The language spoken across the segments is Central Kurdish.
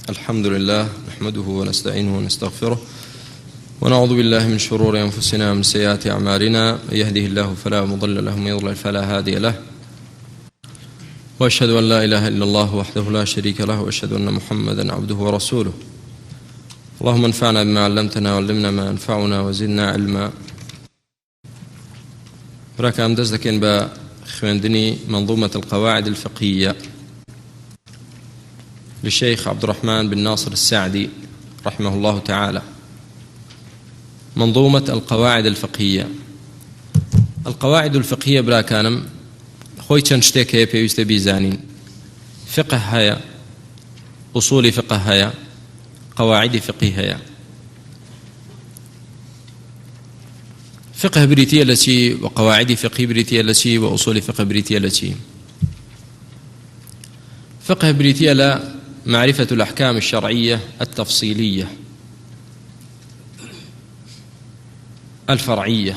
الحمد لله نحمده ونستعينه ونستغفره ونعوذ بالله من شرور أنفسنا ومن سيئات أعمالنا. من يهده الله فلا مضل له ومن يضلل فلا هادي له، وأشهد أن لا إله إلا الله وحده لا شريك له، وأشهد أن محمدا عبده ورسوله. اللهم انفعنا بما علمتنا وعلمنا ما ينفعنا وزدنا علما. براكم دزدكين بخويندني منظومة القواعد الفقهية للشيخ عبد الرحمن بن ناصر السعدي رحمه الله تعالى. منظومة القواعد الفقهية. القواعد الفقهية براكانم خوي چەند شتێک هەیە پێویستە بیزانین. فقه هەیە، أصول فقه هەیە، قواعد فقه هەیە. فقه بريتية لشي، وقواعد فقه بريتية لشي، وأصول فقه بريتية لشي. فقه بريتية لا معرفة الأحكام الشرعية التفصيلية الفرعية،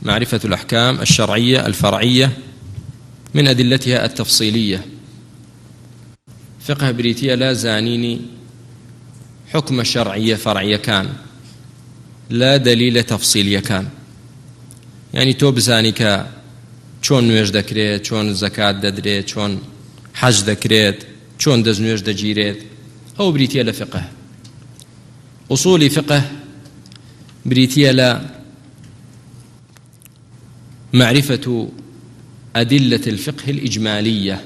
معرفة الأحكام الشرعية الفرعية من أدلتها التفصيلية. فقه بريتية لا زانيني حكم شرعية فرعية كان، لا دليل تفصيلية كان. يعني تو بزانيك چۆن نوێژ دەکرێت، چۆن زەکات دەدرێت، چۆن حەج دەکرێت، چۆن دەستنوێژ دەگیرێت، ئەو بریتیە لە فقه. أصول فقه بريتية لا معرفة أدلة الفقه الإجمالية،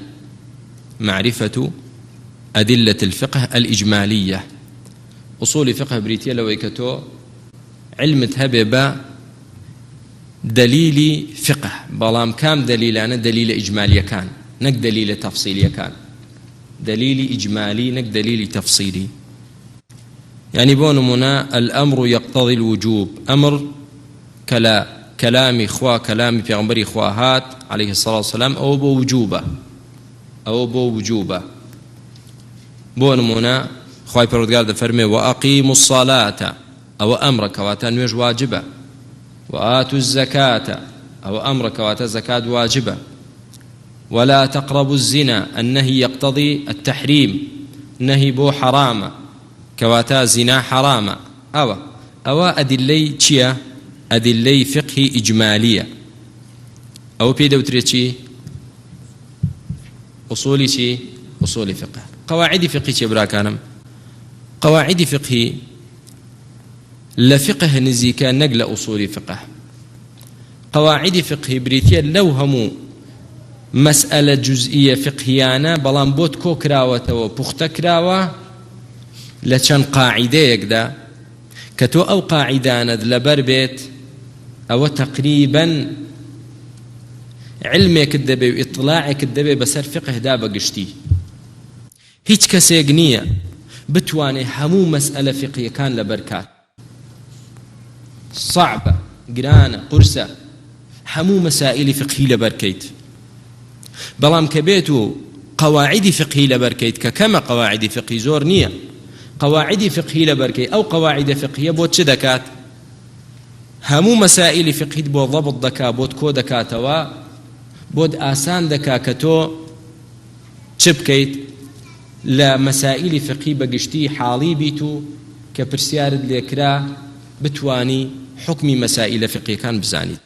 معرفة أدلة الفقه الإجمالية. أصول فقه بريتية لويكتو علم تهبب دليل فقه، بلام كام دليلانا دليل إجمالي كان نك دليل تفصيلي كان، دليل إجمالي نك دليل تفصيلي. يعني بونمنا الأمر يقتضي الوجوب، أمر كلام خوا كلام پیغمبر خواهات عليه الصلاة والسلام أو بوجوبة، أو بوجوبة. بونمنا خواي پروردگار دفرمي وأقيموا الصلاة أو أمر كواتا نوج واجبة، وآتوا الزكاة أو أمر كواتا زكاة واجبة، ولا تقربوا الزنا النهي يقتضي التحريم، نهي بو حرام كواتا زنا حرام. أو أدلي چيا؟ أدلي فقه إجمالية. أو بيدو تريتشي أصولي شي أصول فقه. قواعد فقه شي براكانم، قواعد فقه لفقه نزيكا نقل أصول فقه. قواعد فقه بريتيا لو همو مسألة جزئية فقهيانة بلان بوت كوكراوة وبختكراوة لچەند قاعدەیەکدا کە تۆ ئەو قاعدانت لەبەر بێت، ئەوە تقریبا علمێکت دەبێ و ئیطلاعێکت دەبێ بەسەر فقهدا بەگشتی. هیچ کەسێک نییە بتوانێ هەموو مەسئلە فقهیەکان لەبەر کات. صعبە، گرانە، قورسە هەموو مەسائلی فقهی لەبەر کەیت. بەڵام کە بێت و قواعدی فقهی لەبەر کەیت کە کەمە، قواعدی فقهی زۆر نییە، قواعد فقهي لبركي أو قواعد فقهية بوت چه دكات؟ همو مسائل فقهي بو ضبط دكا، بوت كو دكاتوا، بوت آسان دكا كتو چه بكيت لمسائل فقهي بقشتي حالي بيتو كبرسيارد ليكرا بتواني حكم مسائل فقهي كان بزاني.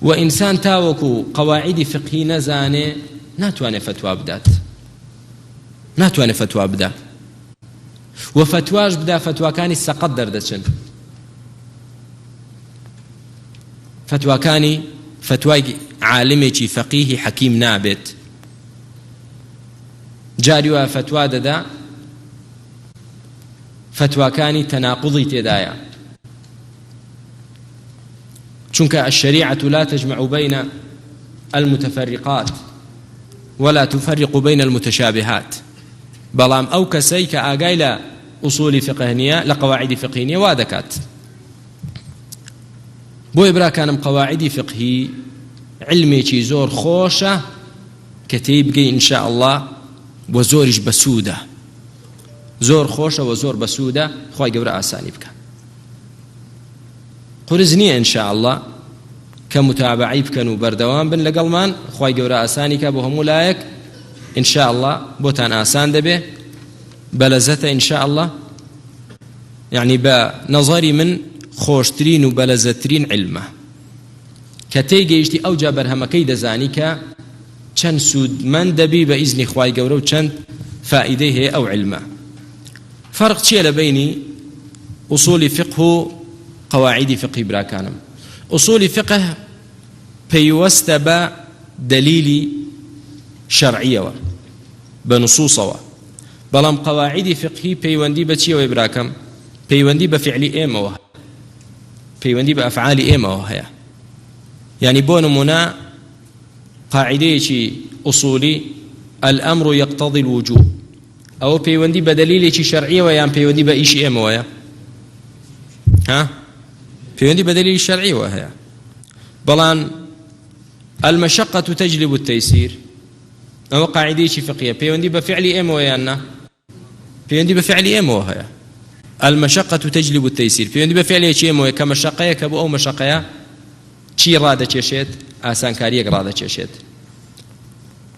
وإنسان تاوكو قواعد فقهي نزاني ناتواني فتوى بدات، ناتوانێ فتوى بدا، وفتواش بدا فتواکانی سەقەت دەردەچن. فتواکانی فتوای عالمێکی فەقیهی حەکیم نابێت. جاری وایە فتوا دەدا فتواکانی تەناقوضی تێدایە، چونکە الشريعة لا تجمع بين المتفرقات ولا تفرق بين المتشابهات. بلام أو كسي كآقاي لا أصول فقهية لقواعد فقهية وادكات. بو إبرا كانم قواعد فقهي علمي چي زور خوشة كتيبقي إن شاء الله وزورش بسودة، زور خوشة وزور بسودة خواهي قبرا آساني بك قرزني إن شاء الله كمتابعي بكن وبردوان بن لقلمان خواهي قبرا آساني كابو همو لايك إن شاء الله بوتان آسان دبي بلزته إن شاء الله يعني بنظري من خوشترين وبلزترين علمه كتي جيشتي أو جابر هما كيد زانيك چەند سوودمەند دەبی بە ئیزنی خوای گەورە و چەند فائیدەی هەیە ئەو علمە. فەرق چییە لە بینی ئوسولی فقه و قەواعیدی فقهی براکانم؟ ئوسولی فقه پەیوەستە بە دەلیلی شەرعیەوە بە نصوصەوە، بەڵام قەواعیدی فقهی پەیوەندی بە چیەوەی براکەم؟ پەیوەندی بە فعلی ئێمەوە، پەیوەندی بە ئەفعالی ئێمەوە هەیە. يعني بۆ نمونە قاعدەیەکی ئوسولی الأمر يقتضي الوجوب، ئەوە پەیوەندی بە دەلیلێکی شەرعیەوە یان پەیوەندی بە ئیشی ئێمەوەیە؟ پەیوەندی بە دەلیلی شەرعیەوە هەیە. بەڵام المشقة تجلب التيسير ئەوە قاعدەیەکی فقهیە، پەیوەندی بە فعلی ئێمەوە یان نا؟ پەیوەندی بە فعلی ئێمەوە هەیە. المشقة تجلب التيسير پەیوەندی بە فعلێکی ئێمەوەیە کە مەشەقەیە کە بۆ ئەو مەشەقەیە چی ڕادەکێشێت؟ ئاسانکاریەک ڕادەکێشێت.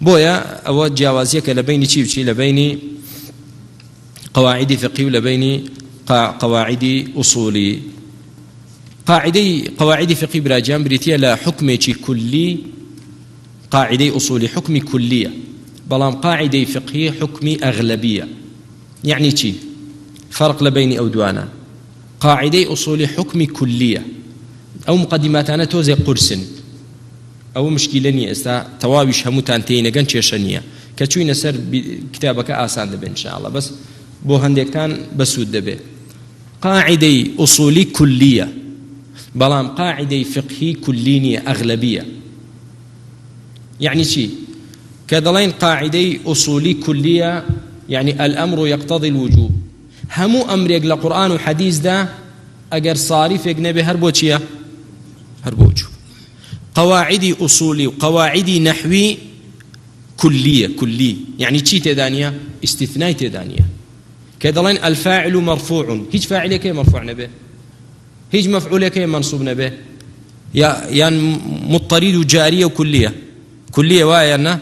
بۆیە ئەوە جیاوازیەکە لە بینی چی و چی؟ لە بینی قەواعیدی فقهی و لە بینی قەواعیدی ئوسولی. قەواعیدی فقهی براجان بریتیە لە حکمێکی کولی، قاعدەی ئوسولی حکمی کولیە، بەڵام قاعدەی فقهی حکمی ئەغلەبیە. یعنی چی؟ فرق لە بینی ئەو دوانە. قاعدەی ئوسولی حکمی کولیە، ئەو مقدماتانە تۆزێ قورسن، ئەو مشکیلە نییە، ئێستا تەواویش هەمووتان تێینەگەن کێشە نییە، کە چووینە سەر کتابەکە ئاسان دەبێت ئینشاءالله، بەس بۆ هەندێکتان بەسوود دەبێت. قاعدەی ئوسولی کولیە، بەڵام قاعدەی فقهی کولی نییە، ئەغلەبیە. یعنی چی؟ کە دەڵێن قاعدەی ئوسولی کولیە یعنی الأمر يقتضي الوجوب، هەموو ئەمرێک لە قورئان و حەدیثدا ئەگەر صاریفێک نەبێ هەر بۆ چییە؟ هەر بۆ وجوب. قواعدی ئوسولی و قواعدی نەحوی کولیە، کولی یعنی چی تێدا نییە؟ ئیستیثنای تێدا نییە. کە دەڵێن الفاعل مرفوع، هیچ فاعلێکێ مرفوع نەبێ، هیچ مەفعولێکێ منصوب نەبێ، یان مضطرد و جاریە و کولیە. کولیە وایە نه؟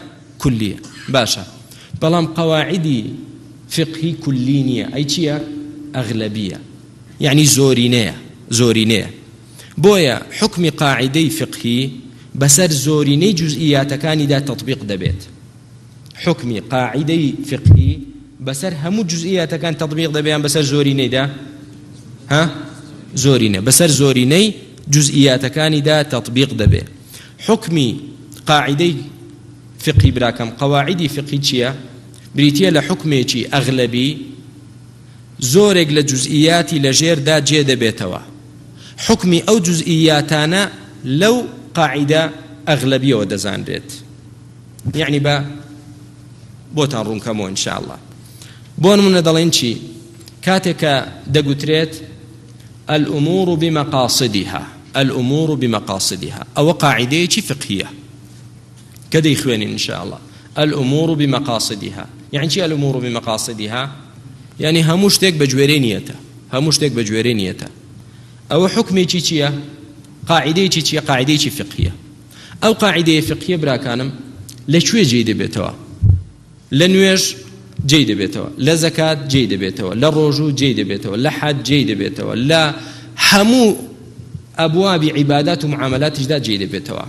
کولیە. باشە، بەڵام قواعدی فقهی کولی نییە، ئەی چییە؟ ئەغلەبیە، يعني زورينية. بويا حكم قاعدي فقهي بسر زوريني جزئيات كان دا تطبيق دبيت. حكم قاعدي فقهي بسر همو جزئيات كان تطبيق دبيان بسر زوريني دا زوريني بسر زوريني جزئيات كان دا تطبيق دبي. حكم قاعدي فقهي براكم قواعدي فقهي تشيا بريتيا لحكمي تشي أغلبي زورك لجزئياتي لجير دا جيدة بيتوا، حكمي أو جزئياتانا لو قاعدة أغلبية ودزان ريت. يعني بوتان رون كمو إن شاء الله. بون من دلين شي كاتك دقوتريت الأمور بمقاصدها، الأمور بمقاصدها أو قاعدة فقهية كده إخواني إن شاء الله. الأمور بمقاصدها يعني شي الأمور بمقاصدها؟ يعني هموشتك بجويرينيته، هموشتك بجويرينيته. أو حكمي تشيا قاعدة تشيا قاعدة فقهية، أو قاعدة فقهية براكانم لشوي جيدة بيتوا، لنويش جيدة بيتوا، لا زكاة جيدة بيتوا، لا رجوع جيدة بيتوا، لا حد جيدة بيتوا، لا حمو أبواب عبادات ومعاملات جداد جيدة بيتوا.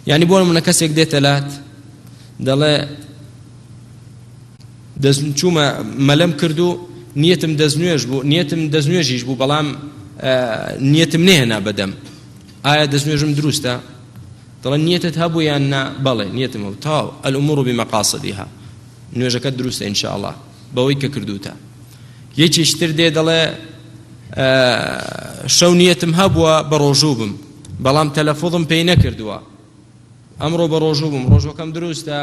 يعني بقول من كسر دي ثلاث دلا دەست چوومە مەلەم کردو نیەتم دەستنوێژ بوو، نیەتم دەستنوێژیش بوو، بەڵام نیەتم نێهێنا بەدەم. ئایا دەستنوێژم دروستە؟ دەڵێن نیەتت هەبوو یان نا؟ بەڵێ نیەتم هەبوو. تاو الأمور بمقاصدها، نوێژەکەت دروستە ئینشاءالله بەوەی کە کردوتە. یەکێشتر دێ دەڵێ شەو نیەتم هەبووە بە ڕۆژوو بم، بەڵام تەلەفۆزم پێی نەکردووە، ئەمڕۆ بە ڕۆژوو بم، ڕۆژەکەم دروستە.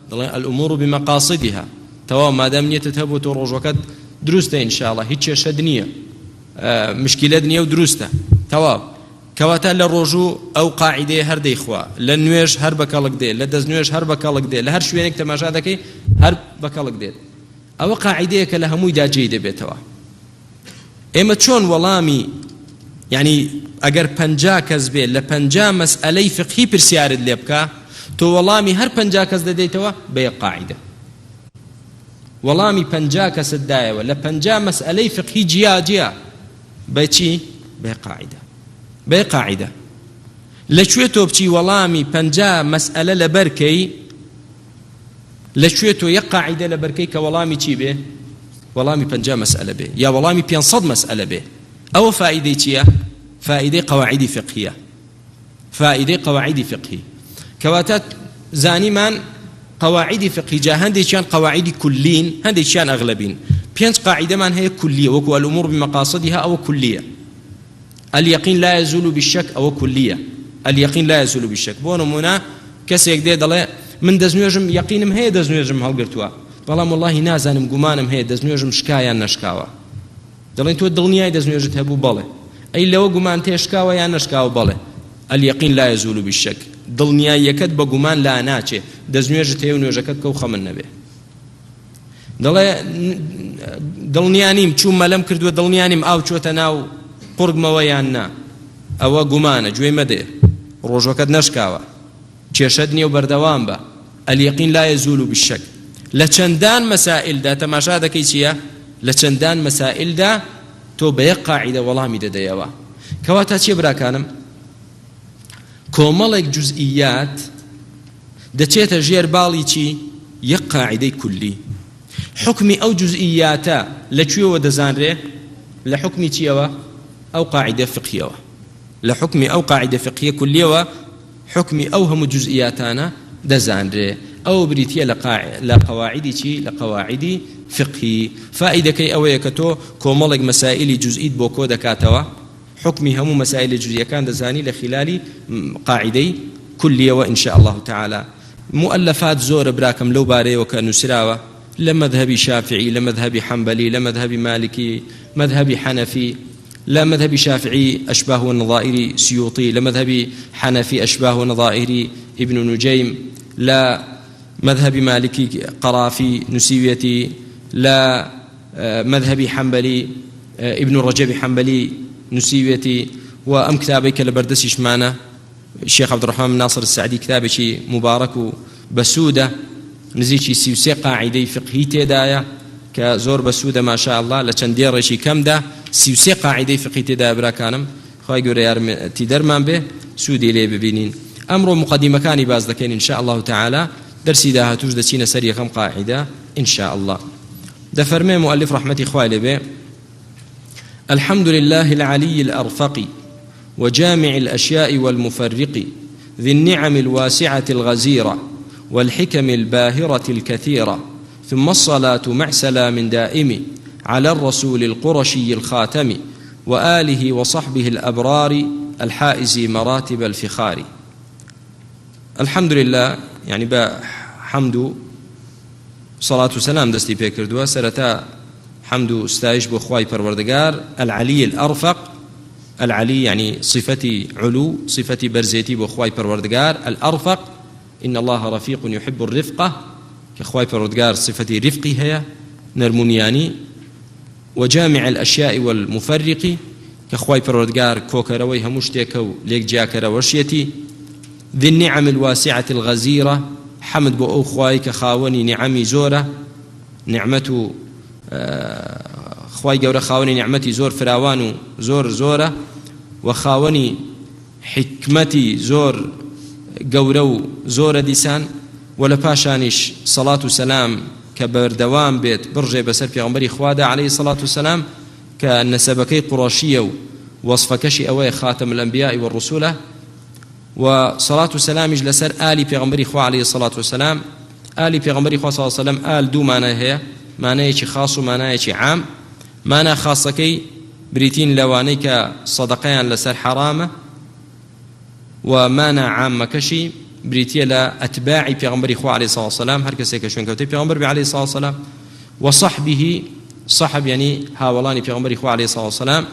دەڵێن الأمور بمقاصدها، تەواو مادام نیەتت هەبوو تۆ ڕۆژەکەت دروستە ئینشاءالله، هیچ کێشەت نییە، مشکلەت نییە و دروستە تەواو. کەواتە لە ڕۆژوو ئەو قاعیدەیە هەر دەیخوا، لە نوێژ هەر بەکەڵک دێت، لە دەستنوێژ هەر بەکەڵک دێت، لە هەر شوێنێک تەماشا دەکەی هەر بەکەڵک دێت. ئەوە قاعیدەیە کە لە هەموویدا جێی دەبێتەوە. ئێمە چۆن وەڵامی یعنی ئەگەر 50 کەس بێت لە 50 مەسئەلەی فقهی پرسیارت لێ بکە، تۆ وەڵامی هەر 50 کەس دەدەیتەوە بە یەک قاعیدە، وەڵامی 50 کەست دایەوە لە 50 مەسئلەی فقهی جیا بەچی؟ بە قاعیدە، بە قاعیدە. لەکوێ تۆ بچی وەڵامی 50 مەسئلە لە بەرکەی، لەکوێ تۆ یەک قاعیدە لە بەرکەی کە وەڵامی چی بێ؟ وەڵامی 50 مەسئلە بێ یا وەڵامی 500 مەسئلە بێ. ئەوە فائیدەی چییە؟ فائیدەی قەواعیدی فقهیە، فائیدەی قەواعیدی فقهی. کەواتە زانیمان قەواعیدی فقهی جا هەندێکیان قەواعیدی کولین، هەندێکیان ئەغلەبین. 5 قاعدەمان هەیە کولیە، وەکو الأمور بمقاصدها ئەوە کولیە. اليقين لا يزول بالشك أو كلية، اليقين لا يزول بالشك. بۆ نمونە کەسێک دێ دەڵێ من دەستنوێژم یەقینم هەیە دەستنوێژم هەڵگرتووە، بەڵام وەڵاهی نازانم گومانم هەیە دەستنوێژم شکایان نەشکاوە. دەڵێن تۆ دڵنیای دەستنوێژت هەبوو؟ بەڵێ. ئەی لەوە گومان تێشکاوە یان نەشکاوە؟ بەڵێ. اليقين لا يزول بالشك، دڵنیاییەکەت بە گومان لا ناچێ، دەستنوێژت هەیە و نوێژەکەت کەو خەمن نەبێ. دەڵێ دڵنیانیم چوومە لەم کردووە، دڵنیانیم ئاو چۆتە ناو قورگمەوە یان نا، ئەوە گومانە، گوێ مەدێ، ڕۆژەکەت نەشکاوە، کێشەت نییە و بەردەوام بە. اليقين لا يزول بالشك. لە چەندان مەسائلدا تەماشا دەکەی چییە؟ لە چەندان مەسائلدا تۆ بە یەک قاعیدە وەڵامی دەدەیەوە. کەواتە چیە براکانم؟ کۆمەڵێک جوزئیات دەچێتە ژێر باڵی چی؟ یەک قاعیدەی کولی. حکمی ئەو جوزئیاتە لەکوێوە دەزانرێ؟ لە حکمی چیەوە؟ أو قاعدة فقهية، لحكم أو قاعدة فقهية كلية حكم أو هم جزئياتنا دزاندري أو بريتيا لقواعد شي لقواعد فقهي. فائدة كي أو يكتو كومالك مسائل جزئية بوكو دكاتوا حكمي هم مسائل جزئية كان دزاني لخلال قاعدة كلية. وإن شاء الله تعالى مؤلفات زور براكم لو باري وكأنه سراوة لمذهب شافعي، لمذهب حنبلي، لمذهب مالكي، مذهب حنفي، لا مذهب شافعي أشباه ونظائر سيوطي، لا مذهب حنفي أشباه ونظائر ابن نجيم، لا مذهب مالكي قرافي نسيويتي، لا مذهب حنبلي ابن رجب حنبلي نسيويتي. وأم كتابك لبردسيش معنا الشيخ عبد الرحمن ناصر السعدي كتابك مبارك بسودة نزيشي سيوسي قاعدة فقهي تدايا كزور بسودة ما شاء الله لچندير رشي كم ده سيوسي قاعدة فقهي تدايا براكانم خواهي قريار تدرمان به سودي ليه ببينين. أمر مقدمة كان باز لكين إن شاء الله تعالى درسي داها توجد سينا سريع خم قاعدة إن شاء الله. دفرمي مؤلف رحمتي خوالي به الحمد لله العلي الأرفق وجامع الأشياء والمفرق ذي النعم الواسعة الغزيرة والحكم الباهرة الكثيرة، ثم الصلاة مع سلام دائم على الرسول القرشي الخاتم وآله وصحبه الأبرار الحائز مراتب الفخار. الحمد لله يعني بحمد صلاة وسلام دستي بكردوا سرتا حمد استايش بخواي پروردگار العلي الأرفق. العلي يعني صفتي علو، صفتي برزيتي بخواي پروردگار. الأرفق إن الله رفيق يحب الرفقة كخواي پروردگار صفتي رفقي هي نرمونياني. وجامع الأشياء والمفرق كخواي پروردگار كوكروي همشتيكو ليك جاكرا ورشيتي. ذي النعم الواسعة الغزيرة حمد بو أو خواي كخاوني نعمي زورة نعمته خواي قورة خاوني نعمتي زور فراوان زور زورة وخاوني حكمتي زور قورو زور ديسان. ولا باشانش صلاة وسلام كبردوام بيت برجي بسر في غنبري خوادا عليه الصلاة والسلام كالنسبكي قراشية وصفكشي أوي خاتم الأنبياء والرسولة. وصلاة وسلام لسر آلي في غنبري خوا عليه الصلاة والسلام. آلي في غنبري خوا صلى الله عليه وسلم آل دو معناه هي معناه شي خاص ومعناه شي عام. معناه خاصكي بريتين لوانيك صدقيان لسر حرامة، ومعنى عام كشي بريتيا لا أتباعي في غنبري خوا عليه الصلاة والسلام هر كسي كشون كوتي في غنبري عليه الصلاة والسلام. وصحبه صحب يعني هاولاني في غنبري خوا عليه الصلاة والسلام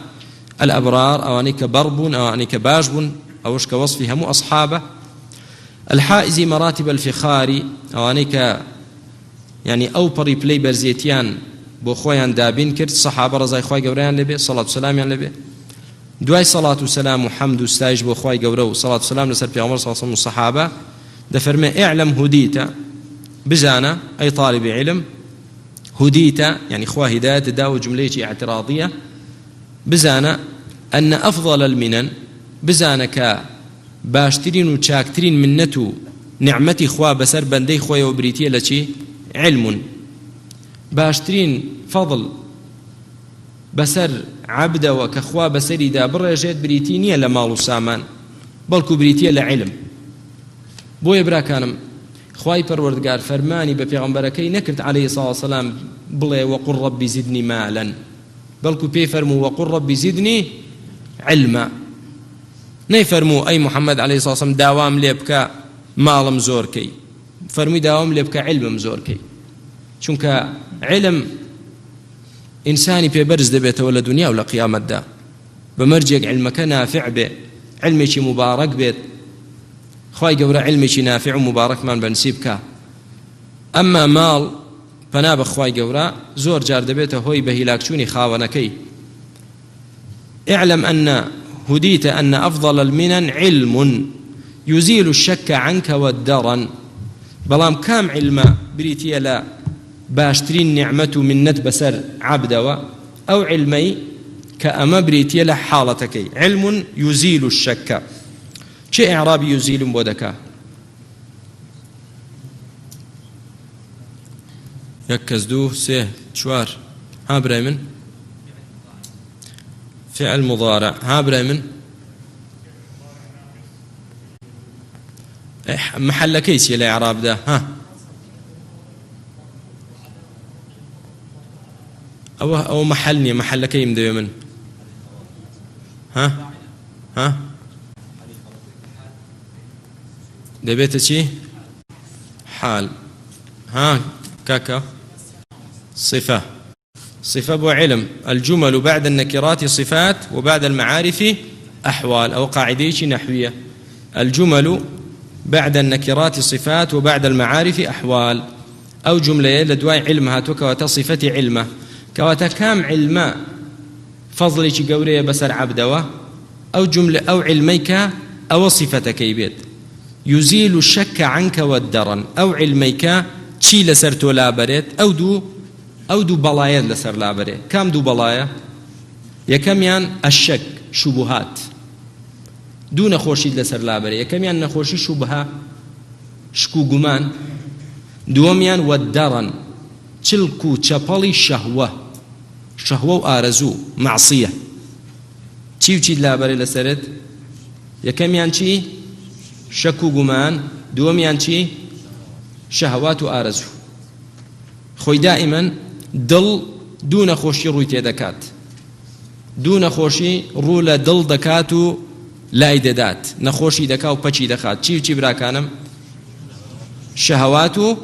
الأبرار أوانيك برب أوانيك باجب أوش كوصفها مو أصحابه. الحائز مراتب الفخار أوانيك يعني أو بري بلاي برزيتيان بو خويان دابين كرت صحابة رضاي خوي قوريان لبي صلاة وسلام يعني لبي دواي صلاة وسلام وحمد وستايج بو خوي قورو صلاة وسلام لسر في عمر صلى الله عليه وسلم الصحابة دەفەرمێ اعلم هديت بزانە أي طالب علم هديت يعني خوا هداية داو جملة اعتراضية بزانە أن أفضل المنن بزانە باشترين و چاکترین منەت و نعمەتی خوا بەسەر بەندەی خۆیەوە بریتیە لە چی؟ علم. باشترین فەضڵ بەسەر عەبدەوە کە خوا بەسەریدا بڕێژێت بریتی نییە لە ماڵ و سامان، بەڵکو بریتیە لە علم. بۆیە براکانم خوای پەروەردگار فەرمانی بە پێغەمبەرەکەی نەکرد عەلەیهی سڵاو وسەلام بڵێ وەقل ڕەبی زیدنی مالەن، بەڵکو پێی فەرموو وەقل ڕەبی زیدنی علما. نەیفەرموو ئەی محەممەد عەلەیهی سڵاو وسەلام داوام لێ بکە ماڵم زۆرکەی، فەرمووی داوام لێ بکە علمم زۆرکەی، چونکە علم ئینسانی پێبەرز دەبێتەوە لە دنیا و لە قیامەتدا بەمەرجێک علمەکە نافع بێ، علمێکی مبارەک بێت. خوای گەورە علمێکی نافع و مبارەکمان بەنسیب بکە. ئەمما ماڵ پەنا بە خوای گەورە زۆر جار دەبێتە هۆی بە هیلاکچوونی خاوەنەکەی. اعلم أن هديت أن أفضل المنن علم يزيل الشك عنك والدرن. بەڵام کام علمە بریتیە لە باشترین نعمەت و منەت بەسەر عەبدەوە؟ ئەو علمەی کە ئەمە بریتیە لە حاڵەتەکەی. علم يزيل الشك. چه إعرابي يزيل بۆ دەکا؟ یەک کەس دوو سێ چوار. ها برای من فعل مضارع. ها برای من محلەکەی چیە لە إعرابدا؟ ها ئەوە محل نییە، محلەکەیم دەوێ من. ها دەبێتە چی؟ حال. ها كاكا صفة. صفة بو علم. الجمل بعد النكرات صفات وبعد المعارف أحوال. أو قاعدة نحوية. الجمل بعد النكرات صفات وبعد المعارف أحوال. أو جملة لدواء علمها وكواتا صفة علمه كواتا كام علم فضلك قورية بسر عبدوه أو جملة أو علميك أو صفتك يبيت يزيل الشك عنك والدرن. أو علميك چی لەسەر تۆ لابەرێت؟ ئەو دوو بەڵایەت لەسەر لابەرێت. کام دوو بەڵایە؟ یەکەمیان ئەشەک شوبهات، دوو نەخۆشیت لەسەر لابەرێت. یەکەمیان نەخۆشی شوبهە شک و گومان، دووەمیان وەدەڕەن چلک و چەپەڵی شەهوە، شەهوە و ئارەزوو مەعسیە. چی و چیت لابەرێت لەسەرت؟ یەکەمیان چی؟ شەک و گومان، دووەمیان چی؟ شەهوات و ئارەزوو. خۆی دائیمەن دڵ دوو نەخۆشی ڕووی تێدەکات، دوو نەخۆشی ڕوو لە دڵ دەکات و لای دەدات، نەخۆشی دەکا و پەچی دەخات. چی و چی براکانم؟ شەهوات و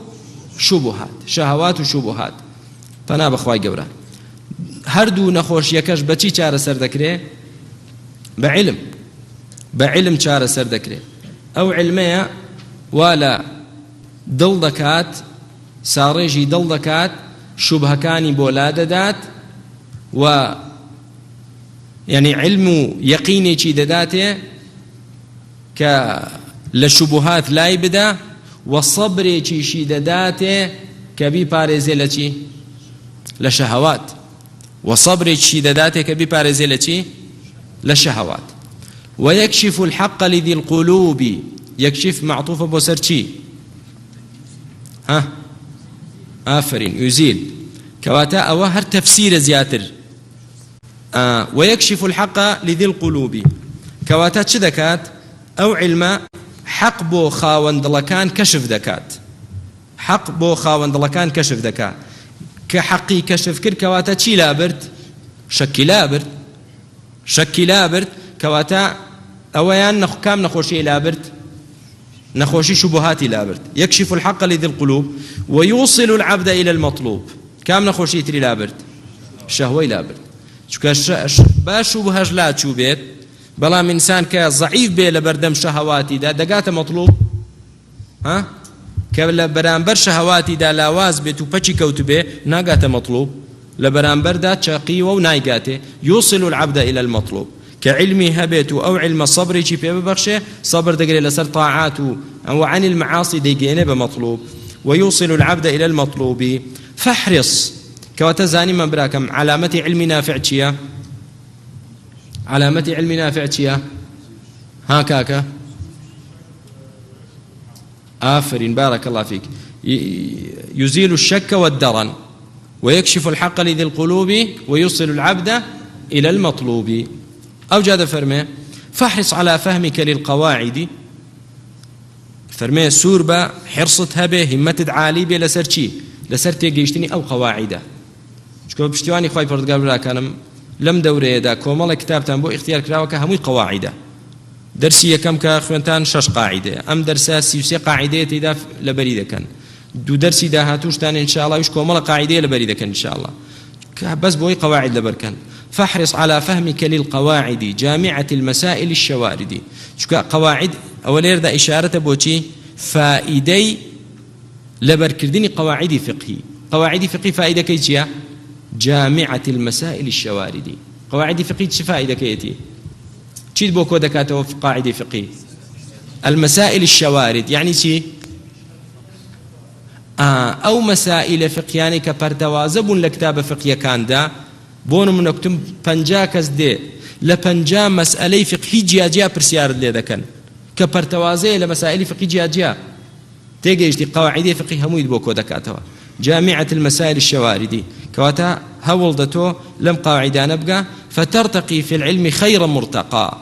شوبهات. شەهوات و شوبهات. پەنا بەخوای گەورە هەردوو نەخۆشیەکەش بەچی چارەسەر دەکرێت؟ بە علم. بە علم چارەسەر دەکرێت. ئەو علمەیە وا لە دڵ دەکات، ساڕێژی دڵ دەکات، شوبهەکانی بۆ لا دەدات و یعنی علم و یەقینێکی دەداتێ کە لە شوبهات لای بدە و سەبرێکیشی دەداتێ کە بیپارێزێ لە چی؟ لە شەهەوات. و سەبرێکیشی دەداتێ کە بیپارێزێ لە چی؟ لە شەهەوات. ويكشف الحق لذي القلوب. يكشف معطوفة بۆ سەر چی؟ ها آفرين يزيل كواتا أو هر تفسير زياتر. ويكشف الحق لذي القلوب كواتا چه دكات؟ أو علم حق بو خاوندلكان كشف دكات، حق بو خاوندلكان كشف دكات. كحقي كشف كر كواتا چي لابرد؟ شكي لابرد. شكي لابرد كواتا أويان كام نخوشي لابرد؟ نخوشي شبهاتي لابرد. يكشف الحق لذي القلوب ويوصل العبد إلى المطلوب. كام نخوشي تري لابرد؟ شهوي لابرد. باش شبهاش لا تشوبيت بلا من إنسان كضعيف بيه لبردم شهواتي دا دقات مطلوب. ها كلا برانبر شهواتي دا لاواز بيت وبچي كوت بيه ناقات مطلوب. لبرانبر دا شقي ونايقاته. يوصل العبد إلى المطلوب. كعلمي هبيت أو علم الصبر شي في ببخشه صبر دقري لسر طاعات وعن المعاصي ديجينه بمطلوب ويوصل العبد إلى المطلوب. فاحرص كواتزاني من براكم علامة علم نافع چيا؟ علامة علم نافع چيا؟ ها كاكا آفرين بارك الله فيك. يزيل الشك والدرن ويكشف الحق لذي القلوب ويوصل العبد إلى المطلوب. أو جاد فرمي فاحرص على فهمك للقواعد، فرمي سور با حرصتها به همت عالي به لسر چي لسر تيجيشتني أو قواعده. شكو بشتواني خواهي پردقال برا كانم لم دوري دا كومال كتابتان بو اختيار كراوك هموي قواعده. درسي كم كخوانتان 6 قاعده، ام درسا 33 قاعده تيدا لبريده كان دو درسي دا هاتوشتان ان شاء الله وش كومال قاعده لبريده كان ان شاء الله بس بوي قواعد لبركن. فاحرص على فهمك للقواعد جامعة المسائل الشوارد. شكو قواعد اولير دا اشاره بوچي فائدي لبركردني قواعد فقهي. قواعد فقهي فائده كيجيا جامعة المسائل الشوارد. قواعد فقهي فائده كيتي چی بۆ کۆ دەکاتەوە قاعدەی فقهی؟ المسائل الشوارد يعني چی؟ ئەو مەسائلە فقهیانەی کە پەردەوازە بوون لە کتابە فقهیەکاندا، بۆ نمونە کوتم 50 کەس دێ لە 50 مەسئلەی فقهی جیاجیا پرسیارت لێ دەکەن کە پەرتەوازەیە لە مەسائلی فقهی جیاجیا تێگەیشتی قواعدەی فقهی هەمووی بۆ کۆ دەکاتەوە. جامعة المسائل الشواردي كواتا هول دتو لم قاعدان أبقى فترتقي في العلم خير مرتقى.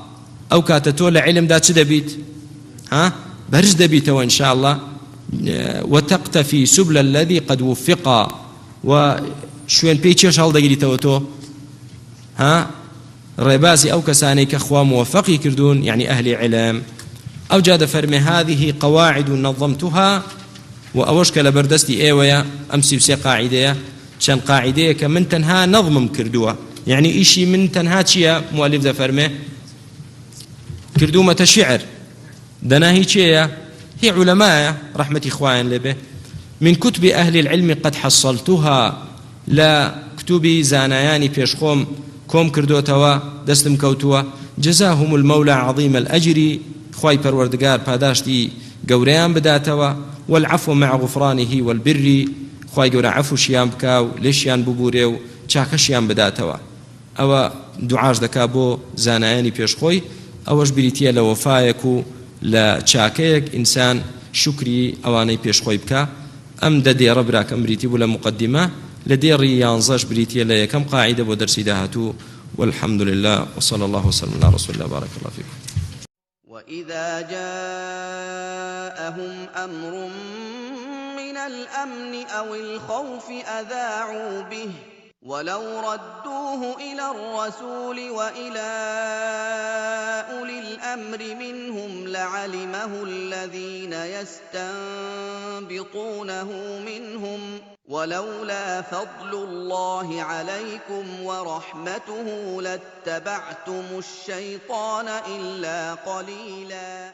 أو كاتتو لعلم دا تدبيت برز دبيت وإن شاء الله وتقتفي سبل الذي قد وفقا. وشوين بيتشش هل دقيري توتو رباسي أو كساني كأخوة موفقي كردون يعني أهل علم. أو جاد فرمي هذه قواعد نظمتها وأوشك لبردستي ايويا أمسي بسي قاعدة شان قاعدة كمن تنها نظم كردوها يعني إشي من تنها تشيا مؤلف ذا فرمي كردومة شعر دناهي تشيا هي علماء رحمة إخوان لبه من كتب أهل العلم قد حصلتها لا كتبي زانياني بيشخوم كوم كردوتوا دستم كوتوا جزاهم المولى عظيم الأجر خواي پروردگار پاداشتي قوريان بداتوا والعفو مع غفرانه والبر خواي قورا عفو شيان بكاو ليشيان ببوريو چاكشيان بداتوا. او دعاش دكابو زانياني بيشخوي اوش بريتيا لوفايكو لچاكيك انسان شكري اواني بيشخوي بكا. ام ددي ربراك امريتي ولا مقدمة لدي ريانزاش بريتيا ليكم قاعدة ودرسي داهتو. والحمد لله وصلى الله وسلم على رسول الله بارك الله فيكم. وإذا جاءهم أمر من الأمن أو الخوف أذاعوا به ولو ردوه إلى الرسول وإلى أولي الأمر منهم لعلمه الذين يستنبطونه منهم ولولا فضل الله عليكم ورحمته لاتبعتم الشيطان إلا قليلا.